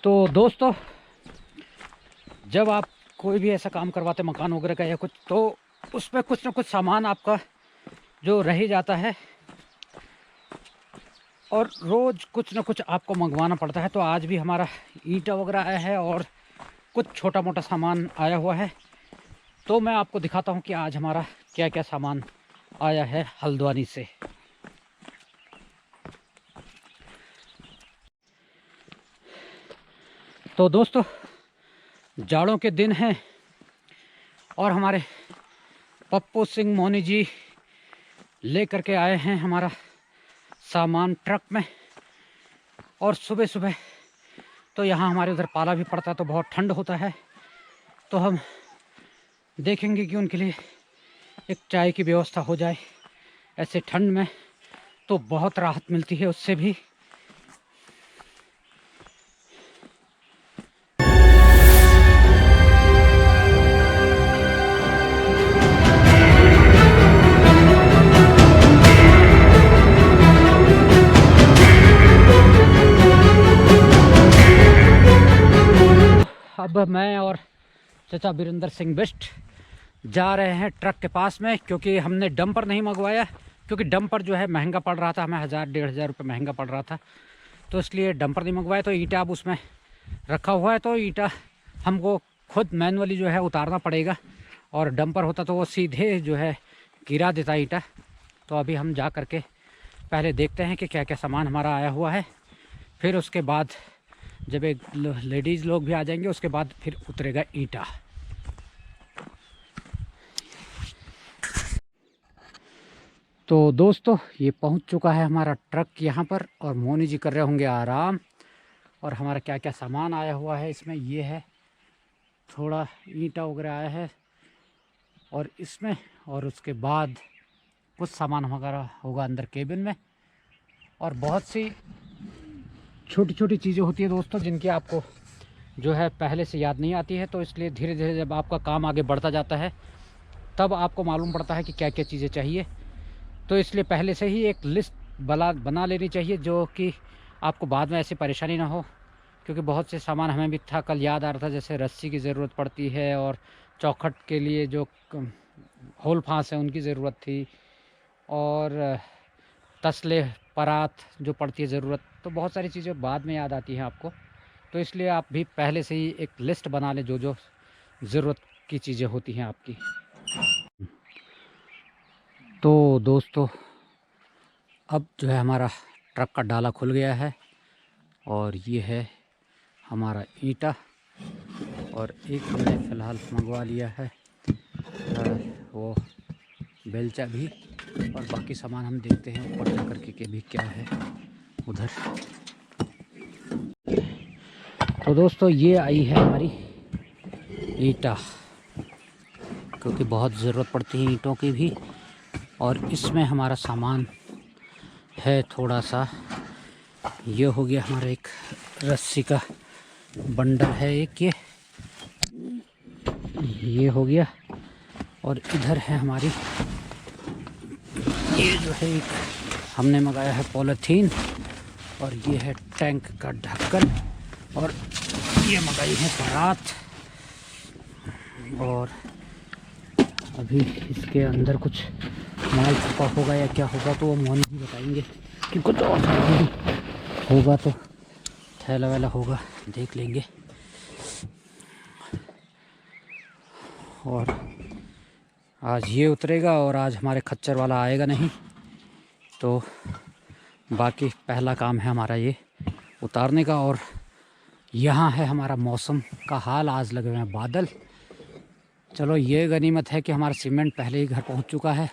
तो दोस्तों, जब आप कोई भी ऐसा काम करवाते मकान वगैरह का या कुछ, तो उसमें कुछ ना कुछ सामान आपका जो रह ही जाता है और रोज़ कुछ ना कुछ आपको मंगवाना पड़ता है। तो आज भी हमारा ईंटा वगैरह आया है और कुछ छोटा मोटा सामान आया हुआ है। तो मैं आपको दिखाता हूँ कि आज हमारा क्या क्या सामान आया है हल्द्वानी से। तो दोस्तों, जाड़ों के दिन हैं और हमारे पप्पू सिंह मोनी जी लेकर के आए हैं हमारा सामान ट्रक में। और सुबह सुबह तो यहाँ हमारे उधर पाला भी पड़ता है, तो बहुत ठंड होता है। तो हम देखेंगे कि उनके लिए एक चाय की व्यवस्था हो जाए ऐसे ठंड में, तो बहुत राहत मिलती है उससे भी। अब मैं और चाचा वीरेंद्र सिंह बिष्ट जा रहे हैं ट्रक के पास में, क्योंकि हमने डंपर नहीं मंगवाया, क्योंकि डंपर जो है महंगा पड़ रहा था, हमें 1000-1500 रुपये महंगा पड़ रहा था। तो इसलिए डंपर नहीं मंगवाया। तो ईंटा अब उसमें रखा हुआ है, तो ईंटा हमको खुद मैनुअली जो है उतारना पड़ेगा। और डंपर होता तो वो सीधे जो है गिरा देता ईंटा। तो अभी हम जा कर के पहले देखते हैं कि क्या क्या सामान हमारा आया हुआ है। फिर उसके बाद जब एक लेडीज़ लोग भी आ जाएंगे, उसके बाद फिर उतरेगा ईंटा। तो दोस्तों, ये पहुंच चुका है हमारा ट्रक यहाँ पर, और मोनी जी कर रहे होंगे आराम। और हमारा क्या क्या सामान आया हुआ है इसमें, ये है थोड़ा ईंटा वगैरह आया है और इसमें, और उसके बाद कुछ सामान हमारा होगा अंदर केबिन में। और बहुत सी छोटी छोटी चीज़ें होती है दोस्तों, जिनकी आपको जो है पहले से याद नहीं आती है। तो इसलिए धीरे धीरे जब आपका काम आगे बढ़ता जाता है, तब आपको मालूम पड़ता है कि क्या क्या चीज़ें चाहिए। तो इसलिए पहले से ही एक लिस्ट बना लेनी चाहिए, जो कि आपको बाद में ऐसी परेशानी ना हो। क्योंकि बहुत से सामान हमें भी था, कल याद आ रहा था, जैसे रस्सी की ज़रूरत पड़ती है और चौखट के लिए जो होल फांस है उनकी ज़रूरत थी, और तसले परात जो पड़ती है ज़रूरत। तो बहुत सारी चीज़ें बाद में याद आती हैं आपको। तो इसलिए आप भी पहले से ही एक लिस्ट बना लें, जो जो ज़रूरत की चीज़ें होती हैं आपकी। तो दोस्तों, अब जो है हमारा ट्रक का डाला खुल गया है, और ये है हमारा ईंटा। और एक हमने फ़िलहाल मंगवा लिया है वो बेलचा भी। और बाकी सामान हम देखते हैं ऊपर जा करके कि भी क्या है उधर। तो दोस्तों, ये आई है हमारी ईंटा, क्योंकि बहुत ज़रूरत पड़ती है ईंटों की भी। और इसमें हमारा सामान है थोड़ा सा, ये हो गया हमारा एक रस्सी का बंडल है एक, ये हो गया। और इधर है हमारी, ये जो है एक हमने मंगाया है पॉलीथीन, और ये है टैंक का ढक्कन, और ये मंगाई है परात। और अभी इसके अंदर कुछ माल छुपा होगा या क्या होगा, तो वो मोहन ही बताएंगे। कि कुछ और होगा तो थैला वैला होगा, देख लेंगे। और आज ये उतरेगा, और आज हमारे खच्चर वाला आएगा नहीं। तो बाकी पहला काम है हमारा ये उतारने का। और यहाँ है हमारा मौसम का हाल, आज लगे हुए हैं बादल। चलो, ये गनीमत है कि हमारा सीमेंट पहले ही घर पहुँच चुका है,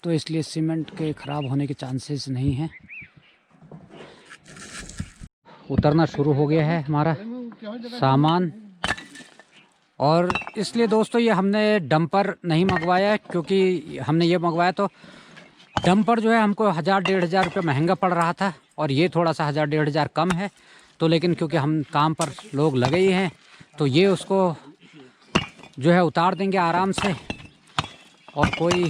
तो इसलिए सीमेंट के ख़राब होने के चांसेस नहीं हैं। उतरना शुरू हो गया है हमारा सामान। और इसलिए दोस्तों, ये हमने डंपर नहीं मंगवाया है, क्योंकि हमने ये मंगवाया तो डंपर जो है हमको 1000-1500 रुपये महंगा पड़ रहा था, और ये थोड़ा सा 1000-1500 कम है। तो लेकिन क्योंकि हम काम पर लोग लगे ही हैं, तो ये उसको जो है उतार देंगे आराम से। और कोई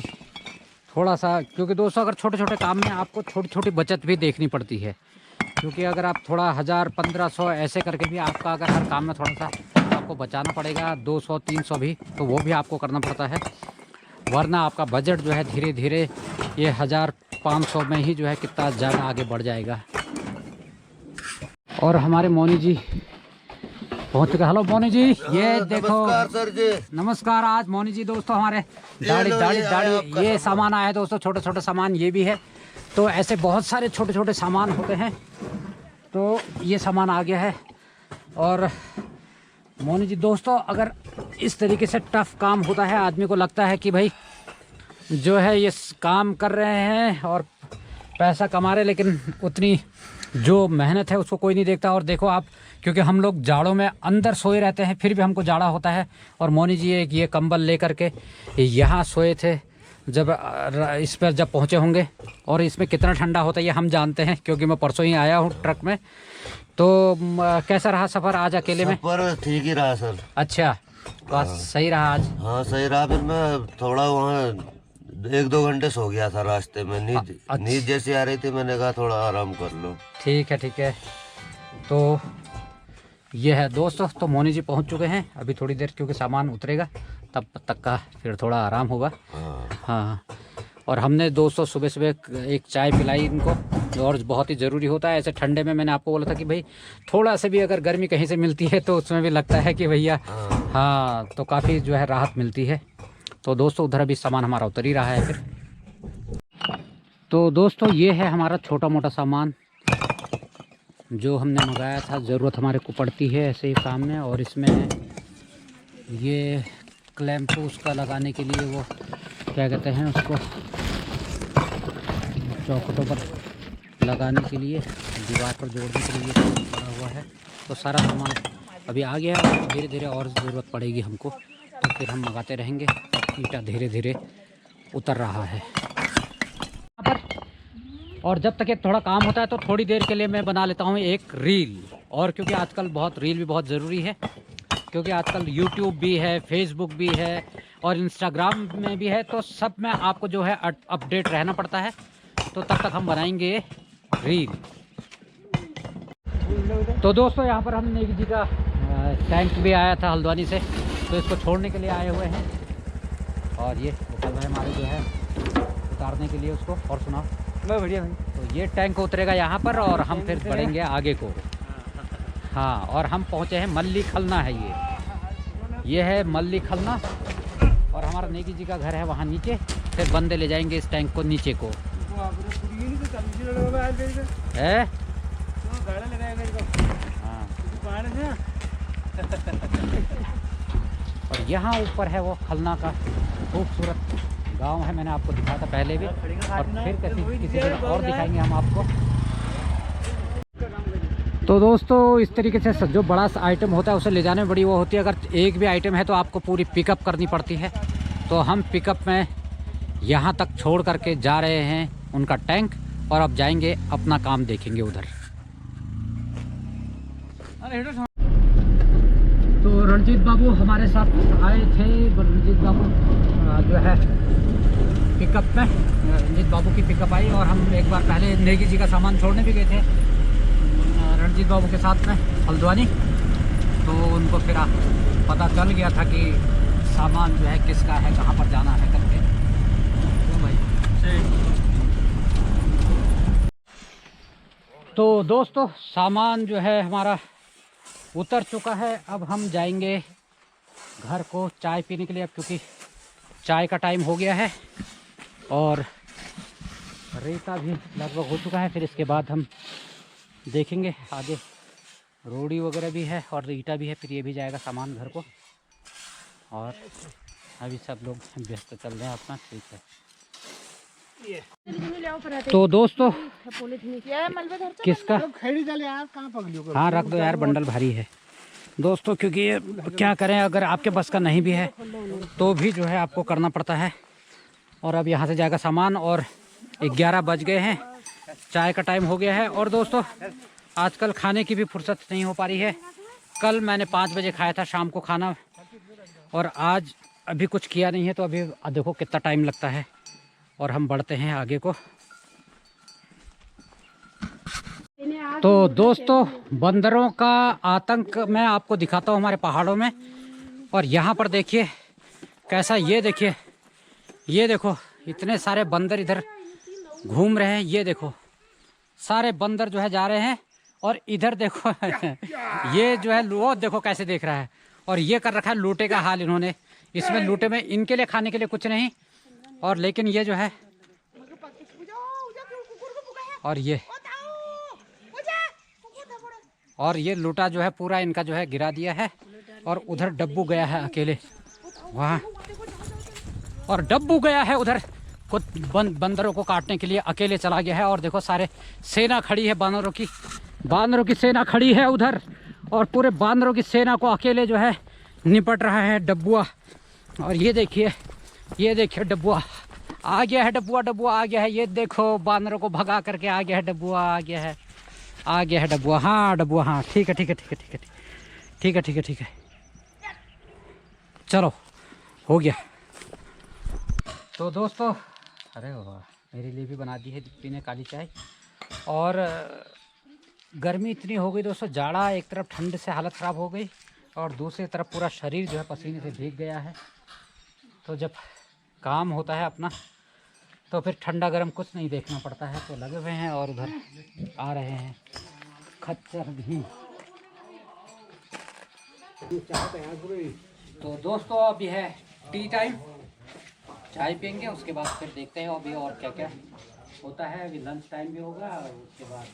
थोड़ा सा, क्योंकि दोस्तों अगर छोटे छोटे काम में आपको छोटी छोटी बचत भी देखनी पड़ती है, क्योंकि अगर आप थोड़ा 1000-1500 ऐसे करके भी आपका अगर हर काम में थोड़ा सा आपको बचाना पड़ेगा, 200-300 भी, तो वो भी आपको करना पड़ता है, वरना आपका बजट जो है धीरे धीरे ये 1500 में ही जो है कितना ज़्यादा आगे बढ़ जाएगा। और हमारे मोनी जी पहुँच चुके। हेलो मोनी जी, ये देखो। नमस्कार सर जी। नमस्कार। आज मोनी जी दोस्तों हमारे दाढ़ी ये सामान आया है दोस्तों, छोटे छोटे सामान ये भी है। तो ऐसे बहुत सारे छोटे छोटे सामान होते हैं, तो ये सामान आ गया है। और मोनी जी दोस्तों, अगर इस तरीके से टफ काम होता है, आदमी को लगता है कि भाई जो है ये काम कर रहे हैं और पैसा कमा रहे, लेकिन उतनी जो मेहनत है उसको कोई नहीं देखता। और देखो आप, क्योंकि हम लोग जाड़ों में अंदर सोए रहते हैं, फिर भी हमको जाड़ा होता है। और मोनी जी एक ये कंबल लेकर के यहाँ सोए थे जब इस पर जब पहुँचे होंगे। और इसमें कितना ठंडा होता है ये हम जानते हैं, क्योंकि मैं परसों ही आया हूँ ट्रक में। तो कैसा रहा सफ़र आज अकेले में? सफर ठीक ही रहा सर। अच्छा, बस सही रहा आज? हाँ सही रहा। फिर मैं थोड़ा वहाँ 1-2 घंटे सो गया था रास्ते में। नींद जैसी आ रही थी, मैंने कहा थोड़ा आराम कर लो। ठीक है। तो ये है दोस्तों, तो मोनी जी पहुंच चुके हैं। अभी थोड़ी देर क्योंकि सामान उतरेगा तब तक का फिर थोड़ा आराम होगा। हाँ। और हमने दोस्तों सुबह सुबह एक चाय पिलाई इनको, और बहुत ही ज़रूरी होता है ऐसे ठंडे में। मैंने आपको बोला था कि भाई थोड़ा से भी अगर गर्मी कहीं से मिलती है तो उसमें भी लगता है कि भैया हाँ, तो काफ़ी जो है राहत मिलती है। तो दोस्तों उधर अभी सामान हमारा उतर ही रहा है फिर। तो दोस्तों ये है हमारा छोटा मोटा सामान जो हमने मंगाया था, ज़रूरत हमारे को पड़ती है ऐसे ही काम में। और इसमें ये क्लैंप उसका लगाने के लिए, वो क्या कहते हैं उसको, चौखटों पर लगाने के लिए, दीवार पर जोड़ने के लिए पड़ा हुआ है। तो सारा सामान अभी आ गया है, धीरे धीरे और ज़रूरत पड़ेगी हमको, तो फिर हम मंगाते रहेंगे। ईंटा धीरे धीरे उतर रहा है यहाँ पर। और जब तक एक थोड़ा काम होता है तो थोड़ी देर के लिए मैं बना लेता हूँ एक रील। और क्योंकि आजकल रील भी बहुत ज़रूरी है, क्योंकि आजकल यूट्यूब भी है, फेसबुक भी है और इंस्टाग्राम में भी है, तो सब में आपको जो है अपडेट रहना पड़ता है। तो तब तक हम बनाएंगे रील। तो दोस्तों यहाँ पर हम नेगी जी का टैंक भी आया था हल्द्वानी से, तो इसको छोड़ने के लिए आए हुए हैं। और ये चल रहे हमारे जो है उतारने के लिए उसको। और सुनाओ। मैं बढ़िया भाई। तो ये टैंक उतरेगा यहाँ पर और हम फिर बढ़ेंगे आगे को। हाँ, और हम पहुँचे हैं मल्ली खलना है ये है मल्ली खलना। और हमारा नेगी जी का घर है वहाँ नीचे। फिर बंदे ले जाएंगे इस टैंक को नीचे को। है हाँ। और यहाँ ऊपर है वो खलना का खूबसूरत गांव है, मैंने आपको दिखाया था पहले भी, और फिर किसी दिन और दिखाएंगे हम आपको। तो दोस्तों इस तरीके से जो बड़ा सा आइटम होता है उसे ले जाने में बड़ी वो होती है। अगर एक भी आइटम है तो आपको पूरी पिकअप करनी पड़ती है। तो हम पिकअप में यहाँ तक छोड़ करके जा रहे हैं उनका टैंक, और अब जाएंगे अपना काम देखेंगे उधर। तो रणजीत बाबू हमारे साथ आए थे। रणजीत बाबू जो है पिकअप में, रणजीत बाबू की पिकअप आई, और हम एक बार पहले नेगी जी का सामान छोड़ने भी गए थे रणजीत बाबू के साथ में हल्द्वानी। तो उनको फिर पता चल गया था कि सामान जो है किसका है, कहाँ पर जाना है करके। तो भाई तो दोस्तों सामान जो है हमारा उतर चुका है। अब हम जाएंगे घर को चाय पीने के लिए, अब क्योंकि चाय का टाइम हो गया है और रेता भी लगभग हो चुका है। फिर इसके बाद हम देखेंगे आगे, रोड़ी वगैरह भी है और ईटा भी है, फिर ये भी जाएगा सामान घर को। और अभी सब लोग व्यस्त चल रहे हैं अपना। ठीक है। तो दोस्तों किसका हाँ रख दो यार, बंडल भारी है दोस्तों, क्योंकि ये क्या करें, अगर आपके बस का नहीं भी है तो भी जो है आपको करना पड़ता है। और अब यहाँ से जाएगा सामान, और 11 बज गए हैं, चाय का टाइम हो गया है। और दोस्तों आजकल खाने की भी फुर्सत नहीं हो पा रही है। कल मैंने 5 बजे खाया था शाम को खाना, और आज अभी कुछ किया नहीं है। तो अभी देखो कितना टाइम लगता है। और हम बढ़ते हैं आगे को। तो दोस्तों बंदरों का आतंक मैं आपको दिखाता हूँ हमारे पहाड़ों में। और यहाँ पर देखिए कैसा, ये देखिए, ये देखो इतने सारे बंदर इधर घूम रहे हैं। ये देखो सारे बंदर जो है जा रहे हैं। और इधर देखो ये जो है वो देखो कैसे देख रहा है। और ये कर रखा है लूटे का हाल इन्होंने। इसमें लूटे में इनके लिए खाने के लिए कुछ नहीं, और लेकिन ये जो है, और ये लूटा जो है पूरा इनका जो है गिरा दिया है। और उधर डब्बू गया है अकेले वहाँ, और डब्बू गया है उधर खुद बंदरों को काटने के लिए, अकेले चला गया है। और देखो सारे सेना खड़ी है बानरों की सेना खड़ी है उधर। और पूरे बानरों की सेना को अकेले जो है निपट रहा है डब्बुआ। और ये देखिए डब्बुआ आ गया है, डब्बुआ आ गया है। ये देखो बानरों को भगा करके आ गया है डब्बुआ, आ गया है डब्बुआ। हाँ डब्बुआ, हाँ ठीक है। चलो हो गया। तो दोस्तों अरे वाह, मेरे लिए भी बना दी है दीप्ति ने काली चाय। और गर्मी इतनी हो गई दोस्तों, जाड़ा, एक तरफ ठंड से हालत ख़राब हो गई और दूसरी तरफ पूरा शरीर जो है पसीने से भीग गया है। तो जब काम होता है अपना तो फिर ठंडा गर्म कुछ नहीं देखना पड़ता है। तो लगे हुए हैं और उधर आ रहे हैं खच्चर भी। तो दोस्तों अभी है टी टाइम, चाय पियेंगे, उसके बाद फिर देखते हैं अभी और क्या क्या होता है। अभी लंच टाइम भी होगा और उसके बाद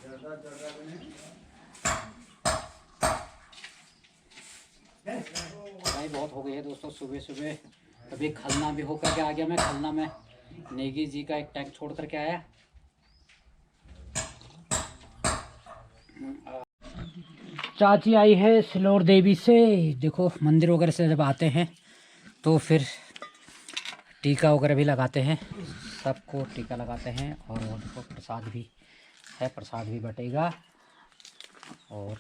चाय बहुत हो गई है दोस्तों सुबह। अभी खलना भी होकर के आ गया मैं। खलना में नेगी जी का एक टैंक छोड़ करके आया। चाची आई है सिलोर देवी से। देखो मंदिर वगैरह से जब आते हैं तो फिर टीका वगैरह भी लगाते हैं, सबको टीका लगाते हैं। और देखो प्रसाद भी है, प्रसाद भी बटेगा और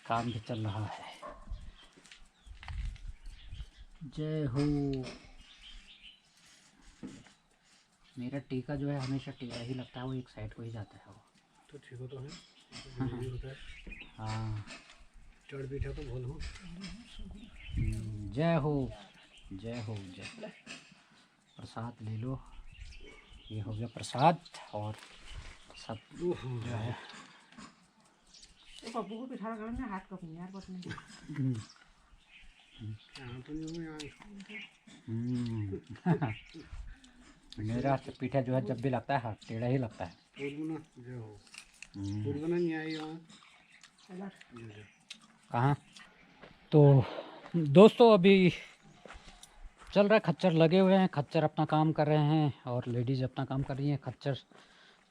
काम भी चल रहा है। जय हो। मेरा टीका जो है हमेशा टीका ही लगता है, वो एक साइड को ही जाता है वो। तो ठीक हो तो है, होता है। हाँ चढ़ बैठा तो बोल हो। जय हो। प्रसाद ले लो, ये हो गया प्रसाद। और सब जो है पप्पू को पिछाड़ा करना हाथ को यार कुछ नहीं। मेरा पीठा जो है जब भी लगता है हाथ टेढ़ा ही लगता है। कहाँ? तो दोस्तों अभी चल रहा है, खच्चर लगे हुए हैं, खच्चर अपना काम कर रहे हैं और लेडीज़ अपना काम कर रही हैं। खच्चर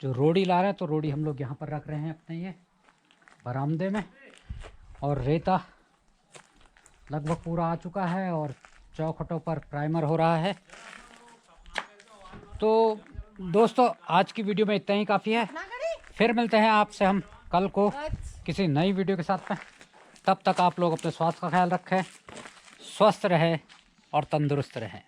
जो रोड़ी ला रहे हैं, तो रोड़ी हम लोग यहाँ पर रख रहे हैं अपने ये बरामदे में। और रेता लगभग पूरा आ चुका है और चौखटों पर प्राइमर हो रहा है। तो दोस्तों आज की वीडियो में इतना ही काफ़ी है। फिर मिलते हैं आपसे हम कल को किसी नई वीडियो के साथ में। तब तक आप लोग अपने स्वास्थ्य का ख्याल रखें, स्वस्थ रहें और तंदुरुस्त रहें।